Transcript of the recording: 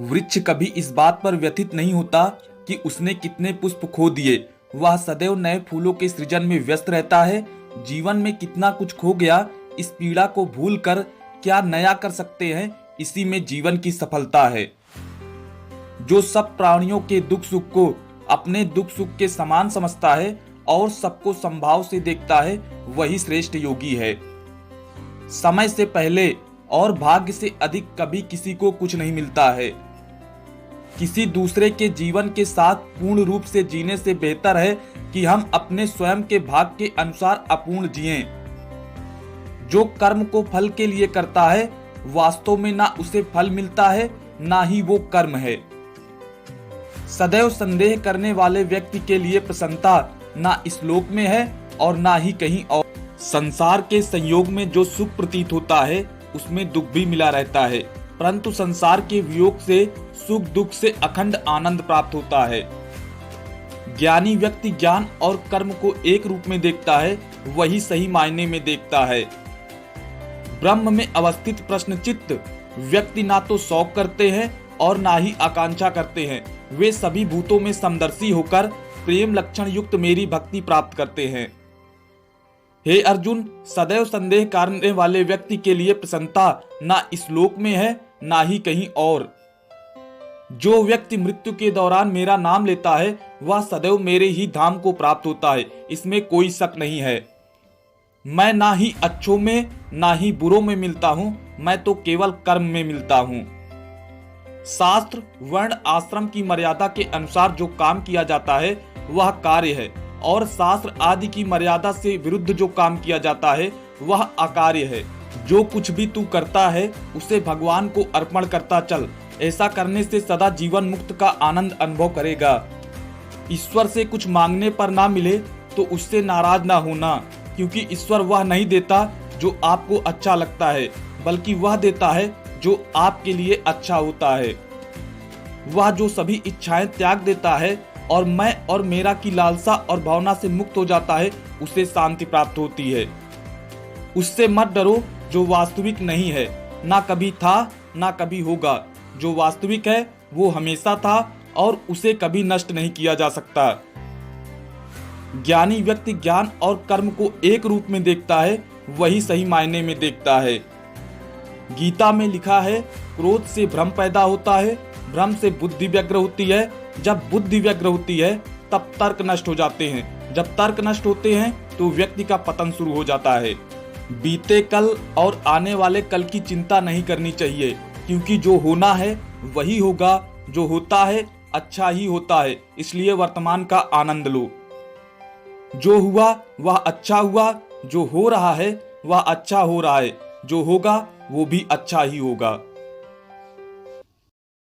वृक्ष कभी इस बात पर व्यथित नहीं होता कि उसने कितने पुष्प खो दिए। वह सदैव नए फूलों के सृजन में व्यस्त रहता है। जीवन में कितना कुछ खो गया, इस पीड़ा को भूल कर क्या नया कर सकते हैं, इसी में जीवन की सफलता है। जो सब प्राणियों के दुख सुख को अपने दुख सुख के समान समझता है और सबको समभाव से देखता है, वही श्रेष्ठ योगी है। समय से पहले और भाग्य से अधिक कभी किसी को कुछ नहीं मिलता है। किसी दूसरे के जीवन के साथ पूर्ण रूप से जीने से बेहतर है कि हम अपने स्वयं के भाग्य के अनुसार अपूर्ण जिएं। जो कर्म को फल के लिए करता है, वास्तव में ना उसे फल मिलता है, ना ही वो कर्म है। सदैव संदेह करने वाले व्यक्ति के लिए प्रसन्नता ना इस लोक में है और ना ही कहीं और। संसार के संयोग में जो सुख प्रतीत होता है, उसमें दुख भी मिला रहता है, परंतु संसार के वियोग से सुख दुख से अखंड आनंद प्राप्त होता है। ज्ञानी व्यक्ति ज्ञान और कर्म को एक रूप में देखता है, वही सही मायने में देखता है। ब्रह्म में अवस्थित प्रश्नचित्त व्यक्ति ना तो शौक करते हैं और ना ही आकांक्षा करते हैं। वे सभी भूतों में समदर्शी होकर प्रेम लक्षण युक्त मेरी भक्ति प्राप्त करते हैं। हे अर्जुन, सदैव संदेह करने वाले व्यक्ति के लिए प्रसन्नता ना इस लोक में है, ना ही कहीं और। जो व्यक्ति मृत्यु के दौरान मेरा नाम लेता है, वह सदैव मेरे ही धाम को प्राप्त होता है, इसमें कोई शक नहीं है। मैं ना ही अच्छों में ना ही बुरों में मिलता हूं, मैं तो केवल कर्म में मिलता हूं। शास्त्र वर्ण आश्रम की मर्यादा के अनुसार जो काम किया जाता है, वह कार्य है, और शास्त्र आदि की मर्यादा से विरुद्ध जो काम किया जाता है, वह अकार्य है। जो कुछ भी तू करता है, उसे भगवान को अर्पण करता चल। ऐसा करने से सदा जीवन मुक्त का आनंद अनुभव करेगा। ईश्वर से कुछ मांगने पर ना मिले तो उससे नाराज ना होना, क्योंकि ईश्वर वह नहीं देता जो आपको अच्छा लगता है, बल्कि वह देता है जो आपके लिए अच्छा होता है। वह जो सभी इच्छाएं त्याग देता है और मैं और मेरा की लालसा और भावना से मुक्त हो जाता है, उसे शांति प्राप्त होती है। उससे मत डरो जो वास्तविक नहीं है, ना कभी था ना कभी होगा। जो वास्तविक है वो हमेशा था और उसे कभी नष्ट नहीं किया जा सकता। ज्ञानी व्यक्ति ज्ञान और कर्म को एक रूप में देखता है, वही सही मायने में देखता है। गीता में लिखा है, क्रोध से भ्रम पैदा होता है, भ्रम से बुद्धि व्यग्र होती है, जब बुद्धि व्यग्र होती है तब तर्क नष्ट हो जाते हैं, जब तर्क नष्ट होते हैं तो व्यक्ति का पतन शुरू हो जाता है। बीते कल और आने वाले कल की चिंता नहीं करनी चाहिए, क्योंकि जो होना है वही होगा, जो होता है अच्छा ही होता है, इसलिए वर्तमान का आनंद लो। जो हुआ वह अच्छा हुआ, जो हो रहा है वह अच्छा हो रहा है, जो होगा वो भी अच्छा ही होगा।